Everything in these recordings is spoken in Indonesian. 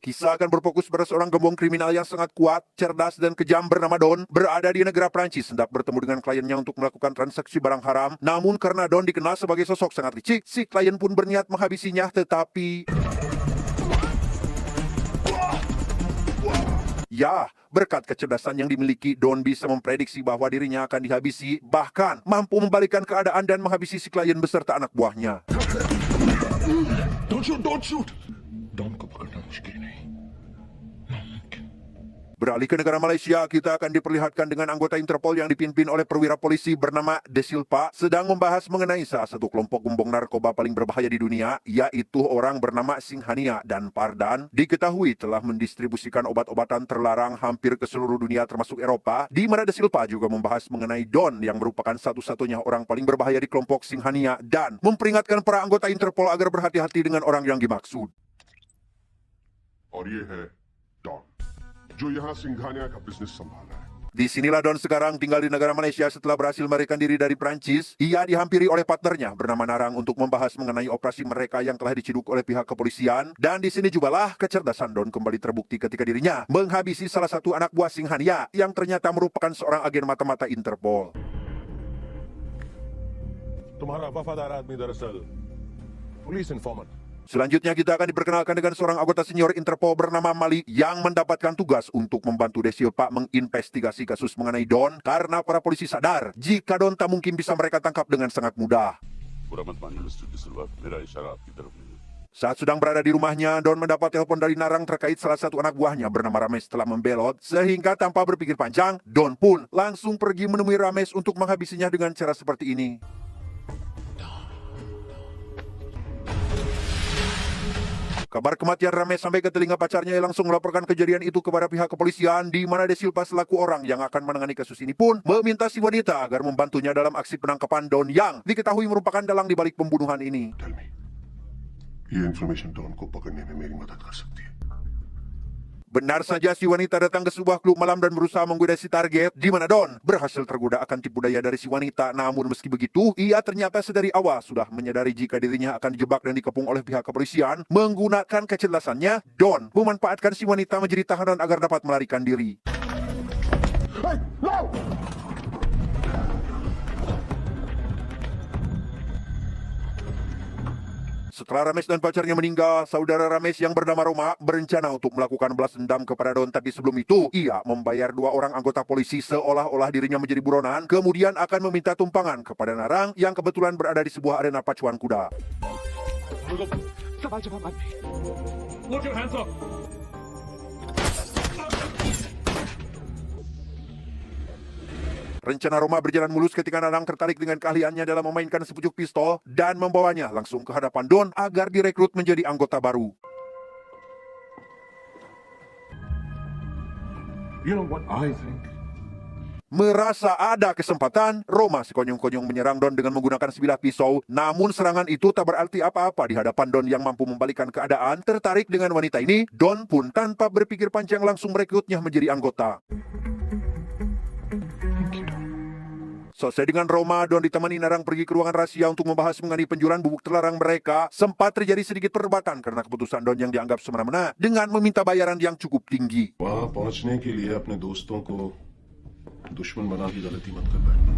Kisah akan berfokus pada seorang gembong kriminal yang sangat kuat, cerdas, dan kejam bernama Don, berada di negara Prancis hendak bertemu dengan kliennya untuk melakukan transaksi barang haram. Namun karena Don dikenal sebagai sosok sangat licik, si klien pun berniat menghabisinya, tetapi... Ya, berkat kecerdasan yang dimiliki, Don bisa memprediksi bahwa dirinya akan dihabisi, bahkan mampu membalikkan keadaan dan menghabisi si klien beserta anak buahnya. Don't shoot, don't shoot. Don को पकड़ना मुश्किल नहीं, नामुमकिन. Beralih ke negara Malaysia, kita akan diperlihatkan dengan anggota Interpol yang dipimpin oleh perwira polisi bernama De Silva sedang membahas mengenai salah satu kelompok gembong narkoba paling berbahaya di dunia, yaitu orang bernama Singhania dan Pardan, diketahui telah mendistribusikan obat-obatan terlarang hampir ke seluruh dunia termasuk Eropa, di mana De Silva juga membahas mengenai Don yang merupakan satu-satunya orang paling berbahaya di kelompok Singhania dan memperingatkan para anggota Interpol agar berhati-hati dengan orang yang dimaksud. और ये है डॉन जो यहाँ सिंघानिया का बिजनेस संभाला है. Disinilah Don sekarang tinggal di negara Malaysia setelah berhasil melarikan diri dari Prancis. Ia dihampiri oleh partnernya bernama Narang untuk membahas mengenai operasi mereka yang telah diciduk oleh pihak kepolisian. Dan di sini jugalah kecerdasan Don kembali terbukti ketika dirinya menghabisi salah satu anak buah Singhania yang ternyata merupakan seorang agen mata-mata Interpol. तुम्हारा वफादार आदमी दरअसल police informer. Selanjutnya kita akan diperkenalkan dengan seorang anggota senior Interpol bernama Malik yang mendapatkan tugas untuk membantu De Silva menginvestigasi kasus mengenai Don karena para polisi sadar jika Don tak mungkin bisa mereka tangkap dengan sangat mudah. Saat sedang berada di rumahnya, Don mendapat telepon dari Narang terkait salah satu anak buahnya bernama Rames telah membelot, sehingga tanpa berpikir panjang, Don pun langsung pergi menemui Rames untuk menghabisinya dengan cara seperti ini. Kabar kematian Rames sampai ke telinga pacarnya yang langsung melaporkan kejadian itu kepada pihak kepolisian, di mana De Silva selaku orang yang akan menangani kasus ini pun meminta si wanita agar membantunya dalam aksi penangkapan Don yang diketahui merupakan dalang di balik pembunuhan ini. Tell me, ये information don को पकड़ने में मेरी मदद कर सकती है. Benar saja si wanita datang ke sebuah klub malam dan berusaha menggoda si target, di mana Don berhasil tergoda akan tipu daya dari si wanita. Namun meski begitu, ia ternyata sedari awal sudah menyadari jika dirinya akan dijebak dan dikepung oleh pihak kepolisian. Menggunakan kecerdasannya, Don memanfaatkan si wanita menjadi tahanan agar dapat melarikan diri. Hey, no! Setelah Rames dan pacarnya meninggal, saudara Rames yang bernama Roma berencana untuk melakukan balas dendam kepada Don. Tapi sebelum itu, ia membayar 2 orang anggota polisi seolah-olah dirinya menjadi buronan, kemudian akan meminta tumpangan kepada Narang yang kebetulan berada di sebuah arena pacuan kuda. Put your hands up. Rencana Roma berjalan mulus ketika Narang tertarik dengan keahliannya dalam memainkan sepucuk pistol dan membawanya langsung ke hadapan Don agar direkrut menjadi anggota baru. You know what I think? Merasa ada kesempatan, Roma sekonyong-konyong menyerang Don dengan menggunakan sebilah pisau. Namun serangan itu tak berarti apa-apa di hadapan Don yang mampu membalikan keadaan. Tertarik dengan wanita ini, Don pun tanpa berpikir panjang langsung merekrutnya menjadi anggota. Selesai dengan Roma, Don ditemani Narang pergi ke ruangan rahasia untuk membahas mengenai penjualan bubuk terlarang mereka. Sempat terjadi sedikit perdebatan karena keputusan Don yang dianggap semena-mena dengan meminta bayaran yang cukup tinggi. वहाँ पहुँचने के लिए अपने दोस्तों को दुश्मन बना की गलती मत कर बैठना.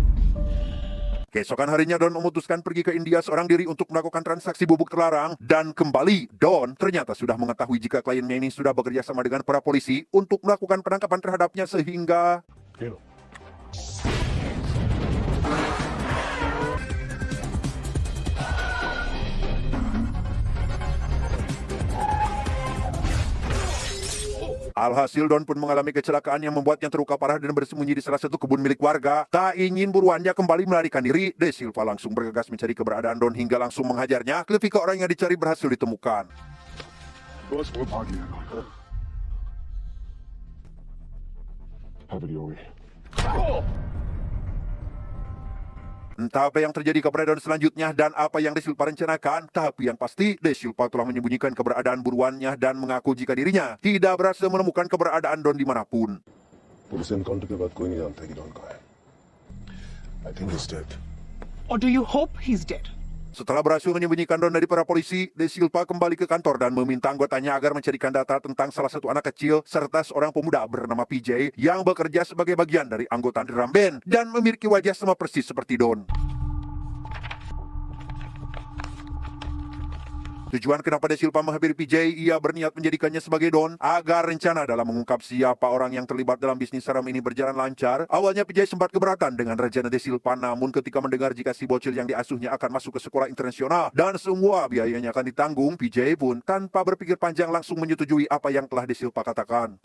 Keesokan harinya Don memutuskan pergi ke India seorang diri untuk melakukan transaksi bubuk terlarang. Dan kembali, Don ternyata sudah mengetahui jika kliennya ini sudah bekerja sama dengan para polisi untuk melakukan penangkapan terhadapnya sehingga... Alhasil Don pun mengalami kecelakaan yang membuatnya terluka parah dan bersembunyi di salah satu kebun milik warga. Tak ingin buruannya kembali melarikan diri, De Silva langsung bergegas mencari keberadaan Don hingga langsung menghajarnya. Ketika orang yang dicari berhasil ditemukan. बस वो भाग गया. Have it your way. Entah apa yang terjadi kepada Don selanjutnya dan apa yang De Silva rencanakan, tapi yang pasti De Silva telah menyembunyikan keberadaan buruannya dan mengaku jika dirinya tidak berhasil menemukan keberadaan Don dimanapun. Police encounter के बाद कोई नहीं जानता कि डॉन कहाँ है. I think he's dead. Or do you hope he's dead? Setelah berhasil menyembunyikan Don dari para polisi, De Silva kembali ke kantor dan meminta anggotanya agar mencarikan data tentang salah satu anak kecil serta seorang pemuda bernama PJ yang bekerja sebagai bagian dari anggota drum band dan memiliki wajah sama persis seperti Don. Tujuan kenapa De Silva menghampiri PJ, ia berniat menjadikannya sebagai Don agar rencana dalam mengungkap siapa orang yang terlibat dalam bisnis haram ini berjalan lancar. Awalnya PJ sempat keberatan dengan rencana De Silva, namun ketika mendengar jika si bocil yang diasuhnya akan masuk ke sekolah internasional dan semua biayanya akan ditanggung, PJ pun tanpa berpikir panjang langsung menyetujui apa yang telah De Silva katakan.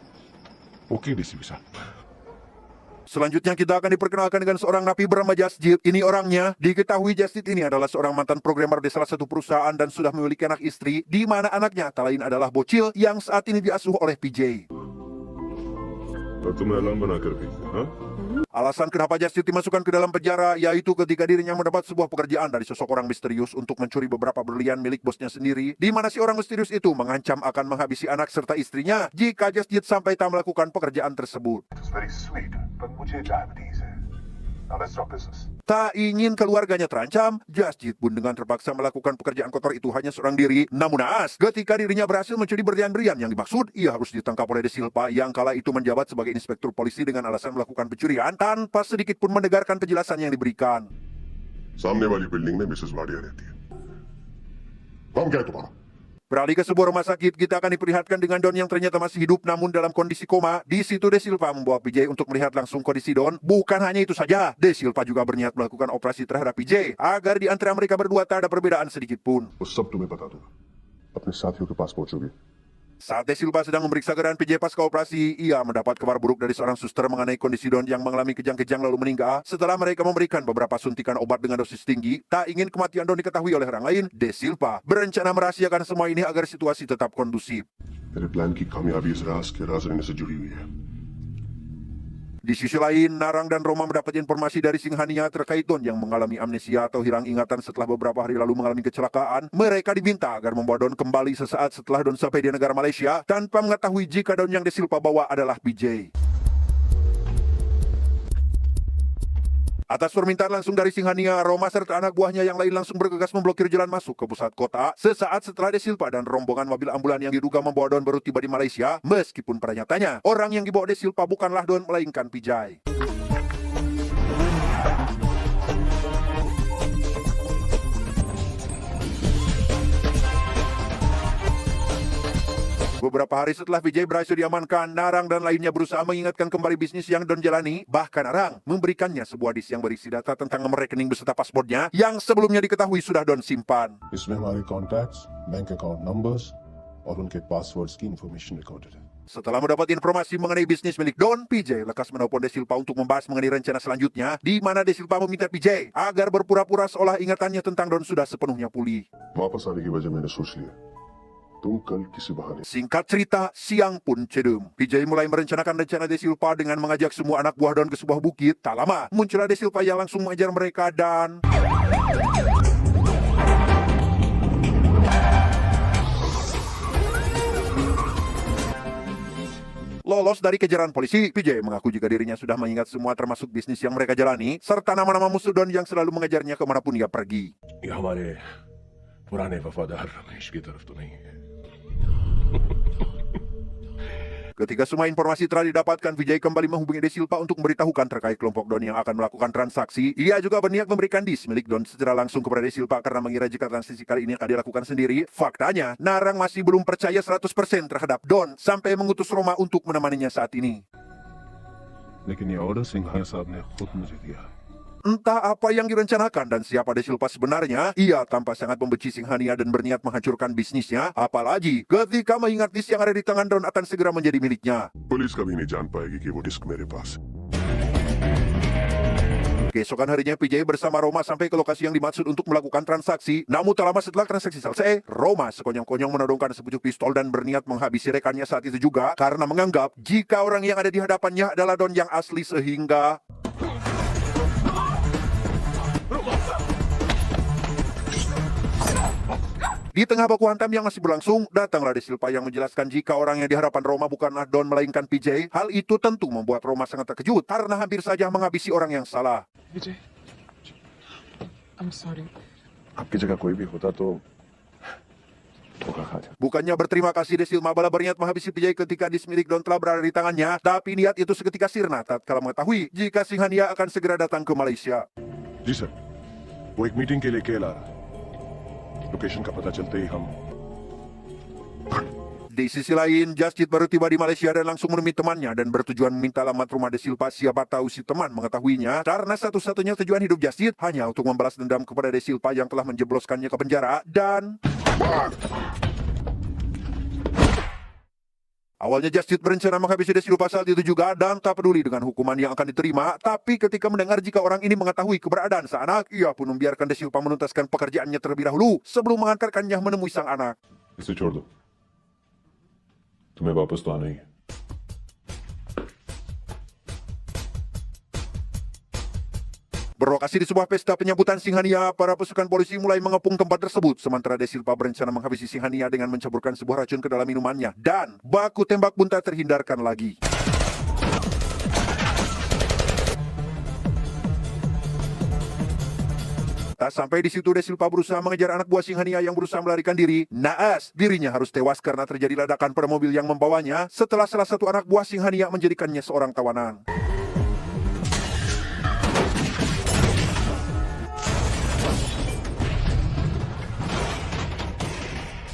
Oke, Desi bisa. Selanjutnya kita akan diperkenalkan dengan seorang napi bernama Jasjid. Ini orangnya. Diketahui Jasjid ini adalah seorang mantan programmer di salah satu perusahaan dan sudah memiliki anak istri, di mana anaknya tak lain adalah bocil yang saat ini diasuh oleh PJ. तुम्हें अलार्म बना कर भेज हाँ? Alasan kenapa Jasjid dimasukkan ke dalam penjara yaitu ketika dirinya mendapat sebuah pekerjaan dari sosok orang misterius untuk mencuri beberapa berlian milik bosnya sendiri, di mana si orang misterius itu mengancam akan menghabisi anak serta istrinya jika Jasjid sampai tak melakukan pekerjaan tersebut. It's very sweet, but मुझे diabetes है. Now let's talk business. Tak ingin keluarganya terancam, Jasjid pun dengan terpaksa melakukan pekerjaan kotor itu hanya seorang diri. Namun naas, ketika dirinya berhasil mencuri berlian-berlian yang dimaksud, ia harus ditangkap oleh De Silva yang kala itu menjabat sebagai inspektur polisi dengan alasan melakukan pencurian tanpa sedikit pun mendengarkan penjelasan yang diberikan. सामने वाली बिल्डिंग में मिसेस वाडिया रहती है नाम क्या है तुम्हारा Beralih ke sebuah rumah sakit, kita akan diperlihatkan dengan Don yang ternyata masih hidup namun dalam kondisi koma. Di situ De Silva membawa PJ untuk melihat langsung kondisi Don. Bukan hanya itu saja, De Silva juga berniat melakukan operasi terhadap PJ agar di antara mereka berdua tak ada perbedaan sedikit pun. वो सब तुम्हें बता दूंगा अपने साथियों के पास पहुंचोगे Saat De Silva sedang memeriksa keadaan PJ pasca operasi, ia mendapat kabar buruk dari seorang suster mengenai kondisi Don yang mengalami kejang-kejang lalu meninggal. Setelah mereka memberikan beberapa suntikan obat dengan dosis tinggi, tak ingin kematian Don diketahui oleh orang lain, De Silva berencana merahasiakan semua ini agar situasi tetap kondusif. मेरे प्लान की कामयाबी इस राज के राज रहने से जुड़ी हुई है Di sisi lain, Narang dan Roma mendapat informasi dari Singhania terkait Don yang mengalami amnesia atau hilang ingatan setelah beberapa hari lalu mengalami kecelakaan. Mereka diminta agar membawa Don kembali sesaat setelah Don sampai di negara Malaysia tanpa mengetahui jika Don yang De Silva bawa adalah PJ. Atas permintaan langsung dari Singhania, Roma serta anak buahnya yang lain langsung bergegas memblokir jalan masuk ke pusat kota. Sesaat setelah De Silva dan rombongan mobil ambulan yang diduga membawa Don baru tiba di Malaysia, meskipun pada nyatanya, orang yang dibawa De Silva bukanlah Don melainkan PJ. Beberapa hari setelah PJ berhasil diamankan, Narang dan lainnya berusaha mengingatkan kembali bisnis yang Don jalani. Bahkan Narang memberikannya sebuah disk yang berisi data tentang nomor rekening beserta pasportnya yang sebelumnya diketahui sudah Don simpan. इसमें हमारे contacts, bank account numbers और उनके पासवर्ड्स की information recorded है. Setelah mendapat informasi mengenai bisnis milik Don, PJ lekas menelpon De Silva untuk membahas mengenai rencana selanjutnya, di mana De Silva meminta PJ agar berpura-pura seolah ingatannya tentang Don sudah sepenuhnya pulih. वापस आने की वजह मैंने सोच लिया तुम कल किसी बहाने Singkat cerita, siang pun cedem. PJ mulai merencanakan rencana De Silva dengan mengajak semua anak buah Don ke sebuah bukit. Tak lama, muncullah De Silva yang langsung mengejar mereka dan... Lolos dari kejaran polisi, PJ mengaku jika dirinya sudah mengingat semua termasuk bisnis yang mereka jalani, serta nama-nama musuh Don yang selalu mengejarnya kemanapun ia pergi. ये हमारे पुराने वफादार रमेश की तरफ तो नहीं है Ketika semua informasi telah didapatkan, Vijay kembali menghubungi De Silva untuk memberitahukan terkait kelompok Don yang akan melakukan transaksi. Ia juga berniat memberikan disk milik Don secara langsung kepada De Silva karena mengira jika transaksi kali ini akan dilakukan sendiri. Faktanya, Narang masih belum percaya 100% terhadap Don sampai mengutus Roma untuk menemaninya saat ini. लेकिन ये ऑर्डर सिंघानिया साहब ने खुद मुझे दिया है. Entah apa yang direncanakan dan siapa De Silva sebenarnya, ia tampak sangat membenci Singhania dan berniat menghancurkan bisnisnya. Apalagi ketika mengingat disk yang ada di tangan Don akan segera menjadi miliknya. Police कभी नहीं जान पाएगी कि वो डिस्क मेरे पास है Keesokan harinya PJ bersama Roma sampai ke lokasi yang dimaksud untuk melakukan transaksi. Namun tak lama setelah transaksi selesai, Roma sekonyong-konyong menodongkan sepucuk pistol dan berniat menghabisi rekannya saat itu juga karena menganggap jika orang yang ada di hadapannya adalah Don yang asli sehingga... Di tengah baku hantam yang masih berlangsung, datanglah De Silva yang menjelaskan jika orang yang di hadapan Roma bukanlah Don melainkan PJ. Hal itu tentu membuat Roma sangat terkejut karena hampir saja menghabisi orang yang salah. Vijay, I'm sorry. आपकी जगह कोई भी होता तो धोखा खा जाता। Bukannya berterima kasih, Desil Mabala berniat menghabisi PJ ketika dis milik Don telah berada di tangannya, tapi niat itu seketika sirna tatkala mengetahui jika Singhania akan segera datang ke Malaysia. जी सर, वो एक मीटिंग के लिए केल आ रहा। लोकेशन का पता चलते ही हम Di sisi lain, Just Jit baru tiba di Malaysia dan langsung menemui temannya dan bertujuan meminta alamat rumah Desil Pak. Siapa tahu si teman mengetahuinya, karena satu-satunya tujuan hidup Just Jit hanya untuk membalas dendam kepada Desil Pak yang telah menjebloskannya ke penjara dan... Awalnya Just Jit berencana menghabisi Desil Pak saat itu juga dan tak peduli dengan hukuman yang akan diterima, tapi ketika mendengar jika orang ini mengetahui keberadaan sang anak, ia pun membiarkan Desil Pak menuntaskan pekerjaannya terlebih dahulu sebelum mengantarkannya menemui sang anak. इसे छोड़ दो, तुम्हें वापस तो आना ही है। Berlokasi di sebuah pesta penyambutan Singhania, para pasukan polisi mulai mengepung tempat tersebut, sementara Desil Pak berencana menghabisi Singhania dengan mencampurkan sebuah racun ke dalam minumannya, dan baku tembak pun tak terhindarkan lagi. Tak sampai di situ, Desil Pak berusaha mengejar anak buah Singhania yang berusaha melarikan diri. Naas, dirinya harus tewas karena terjadi ledakan pada mobil yang membawanya setelah salah satu anak buah Singhania menjadikannya seorang tawanan.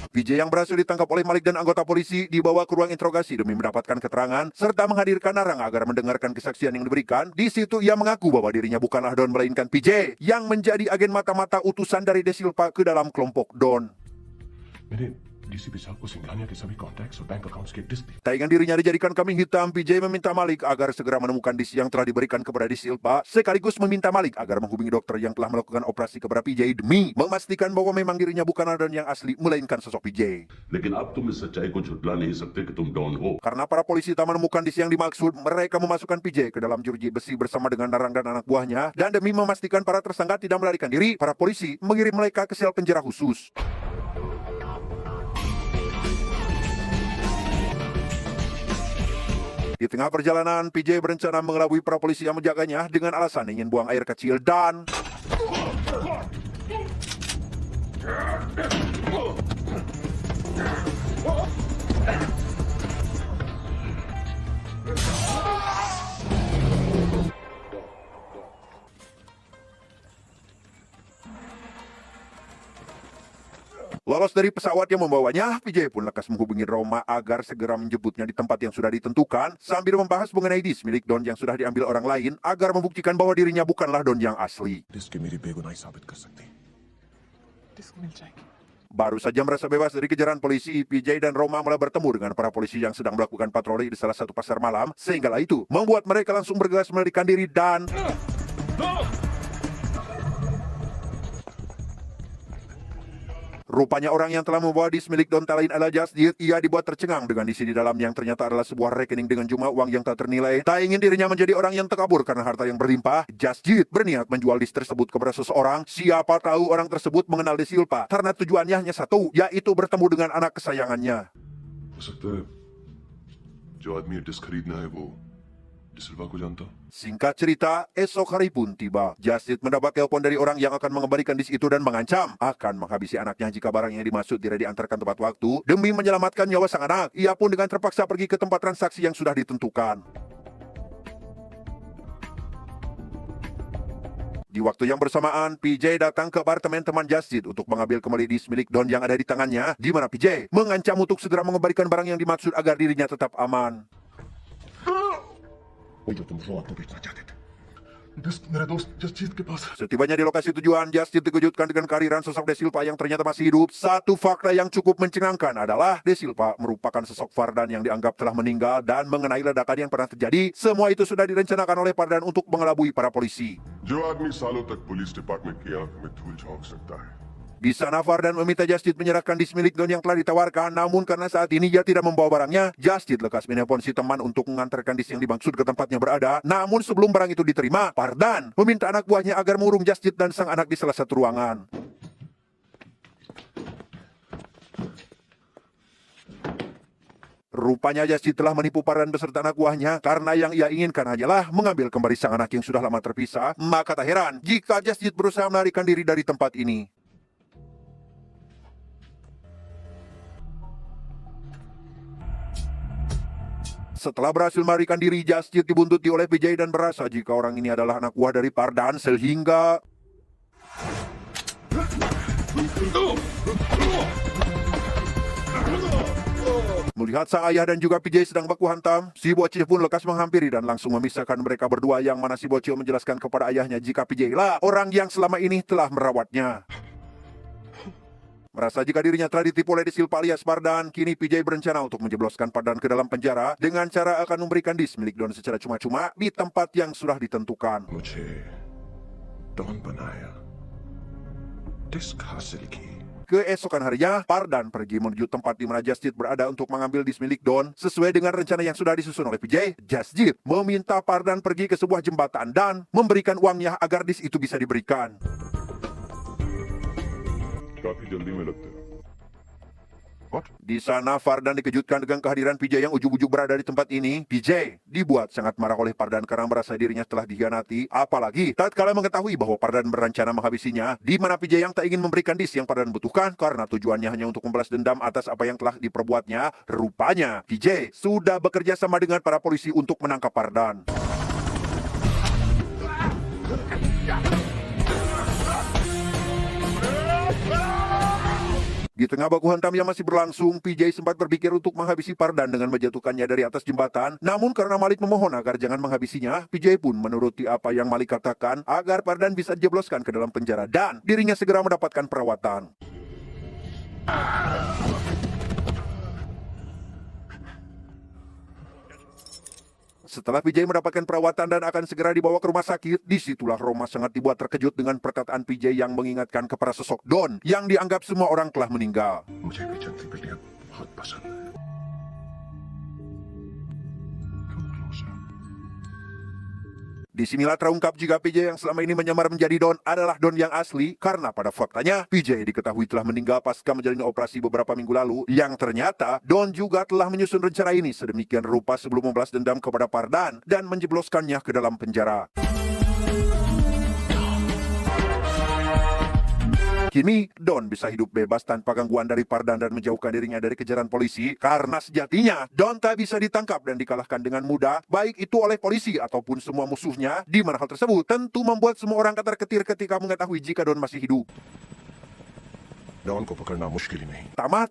PJ yang berhasil ditangkap oleh Malik dan anggota polisi dibawa ke ruang interogasi demi mendapatkan keterangan serta menghadirkan Narang agar mendengarkan kesaksian yang diberikan. Di situ ia mengaku bahwa dirinya bukanlah Don melainkan PJ yang menjadi agen mata-mata utusan dari Desil Pak ke dalam kelompok Don. मैंने डीसीपी साहब को सिंघानिया के सभी कॉन्टैक्ट्स और bank accounts के डिस्क दी। Tak ingin dirinya dijadikan kambing hitam, PJ meminta Malik agar segera menemukan disk yang telah diberikan kepada Desil Pak, sekaligus meminta Malik agar menghubungi dokter yang telah melakukan operasi kepada PJ demi memastikan bahwa memang dirinya bukanlah Don yang asli, melainkan sosok PJ. लेकिन अब तुम इस सच्चाई को झुटला नहीं सकते कि तुम डॉन हो। Karena para polisi tak menemukan disk yang dimaksud, mereka memasukkan PJ ke dalam jeruji besi bersama dengan Narang dan anak buahnya, dan demi memastikan para tersangka tidak melarikan diri, para polisi mengirim mereka ke sel penjara khusus. Di tengah perjalanan, PJ berencana mengelabui para polisi yang menjaganya dengan alasan ingin buang air kecil dan... Lolos dari pesawat yang membawanya, PJ pun lekas menghubungi Roma agar segera menjemputnya di tempat yang sudah ditentukan, sambil membahas mengenai disk milik Don yang sudah diambil orang lain agar membuktikan bahwa dirinya bukanlah Don yang asli. Disc मेरी बेगुनाही साबित कर सकती। डिस्क मिल जाएगी। Baru saja merasa bebas dari kejaran polisi, PJ dan Roma mulai bertemu dengan para polisi yang sedang melakukan patroli di salah satu pasar malam, sehingga itu membuat mereka langsung bergegas melarikan diri dan... Rupanya orang yang telah membawa disk milik Don tak lain adalah Just Jit. Ia dibuat tercengang dengan isi di dalam yang ternyata adalah sebuah rekening dengan jumlah uang yang tak ternilai. Tak ingin dirinya menjadi orang yang terkabur karena harta yang berlimpah, Just Jit berniat menjual disk tersebut kepada seseorang. Siapa tahu orang tersebut mengenal Desil Pak karena tujuannya hanya satu, yaitu bertemu dengan anak kesayangannya. हो सकता है जो आदमी ये डिस्क खरीदना है वो डिसिल्वा को जानता। Singkat cerita, esok hari pun tiba. Just Jit mendapat telepon dari orang yang akan mengembalikan disk itu dan mengancam akan menghabisi anaknya jika barang yang dimaksud tidak diantarkan tepat waktu. Demi menyelamatkan nyawa sang anak, ia pun dengan terpaksa pergi ke tempat transaksi yang sudah ditentukan. Di waktu yang bersamaan, PJ datang ke apartemen teman Just Jit untuk mengambil kembali disk milik Don yang ada di tangannya, di mana PJ mengancam untuk segera mengembalikan barang yang dimaksud agar dirinya tetap aman. वो जो तुम रोआ को बेचना चाहते थे, डिस्क मेरे दोस्त जसजीत के पास है। Setibanya di lokasi tujuan, Just Jit dikejutkan dengan kehadiran sosok Desil Pak yang ternyata masih hidup. Satu fakta yang cukup mencengangkan adalah Desil Pak merupakan sosok Fardan yang dianggap telah meninggal, dan mengenai ledakan yang pernah terjadi, semua itu sudah direncanakan oleh Fardan untuk mengelabui para polisi. जो आदमी सालों तक police department की आंख में धूल झोंक सकता है, Di sana Fardan meminta Just Jit menyerahkan disk milik Don yang telah ditawarkan, namun karena saat ini ia tidak membawa barangnya, Just Jit lekas menelpon si teman untuk mengantarkan disk yang dimaksud ke tempatnya berada. Namun sebelum barang itu diterima, Fardan meminta anak buahnya agar mengurung Just Jit dan sang anak di salah satu ruangan. Rupanya Just Jit telah menipu Fardan beserta anak buahnya, karena yang ia inginkan hanyalah mengambil kembali sang anak yang sudah lama terpisah. Maka tak heran jika Just Jit berusaha melarikan diri dari tempat ini. Setelah berhasil melarikan diri, Just Jit dibuntuti oleh PJ dan berasa jika orang ini adalah anak buah dari Pardan sehingga melihat sang ayah dan juga PJ sedang baku hantam, si bocil pun lekas menghampiri dan langsung memisahkan mereka berdua, yang mana si bocil menjelaskan kepada ayahnya jika PJ lah orang yang selama ini telah merawatnya. Merasa jika dirinya telah ditipu oleh Desilpa alias Pardan, kini PJ berencana untuk menjebloskan Pardan ke dalam penjara dengan cara akan memberikan disk milik Don secara cuma-cuma di tempat yang sudah ditentukan. मुझे डॉन बनाया डिस्क हासिल की Keesokan harinya, Pardan pergi menuju tempat di mana Just Jit berada untuk mengambil disk milik Don. Sesuai dengan rencana yang sudah disusun oleh PJ, Just Jit meminta Pardan pergi ke sebuah jembatan dan memberikan uangnya agar disk itu bisa diberikan. काफी जल्दी में लगता है Di sana, Pardan dikejutkan dengan kehadiran PJ yang ujug-ujug berada di tempat ini. PJ dibuat sangat marah oleh Pardan karena merasa dirinya telah dikhianati. Apalagi tatkala mengetahui bahwa Pardan berencana menghabisinya, di mana PJ yang tak ingin memberikan disk yang Pardan butuhkan karena tujuannya hanya untuk membalas dendam atas apa yang telah diperbuatnya. Rupanya, PJ sudah bekerja sama dengan para polisi untuk menangkap Pardan. Di tengah baku hantam yang masih berlangsung, PJ sempat berpikir untuk menghabisi Pardan dengan menjatuhkannya dari atas jembatan. Namun karena Malik memohon agar jangan menghabisinya, PJ pun menuruti apa yang Malik katakan agar Pardan bisa dijebloskan ke dalam penjara dan dirinya segera mendapatkan perawatan. Setelah PJ mendapatkan perawatan dan akan segera dibawa ke rumah sakit, disitulah Roma sangat dibuat terkejut dengan perkataan PJ yang mengingatkan kepada sosok Don yang dianggap semua orang telah meninggal. मुझे भी चलती बिल्लियां बहुत पसंद है Come closer. Disinilah terungkap jika PJ yang selama ini menyamar menjadi Don adalah Don yang asli, karena pada faktanya PJ diketahui telah meninggal pasca menjalani operasi beberapa minggu lalu, yang ternyata Don juga telah menyusun rencana ini sedemikian rupa sebelum membalas dendam kepada Pardan dan menjebloskannya ke dalam penjara. Kini, Don bisa hidup bebas tanpa gangguan dari Pardan dan menjauhkan dirinya dari kejaran polisi karena sejatinya Don tak bisa ditangkap dan dikalahkan dengan mudah, baik itu oleh polisi ataupun semua musuhnya, di mana hal tersebut tentu membuat semua orang ketar-ketir ketika mengetahui jika Don masih hidup. Don को पकड़ना मुश्किल ही नहीं Tamat.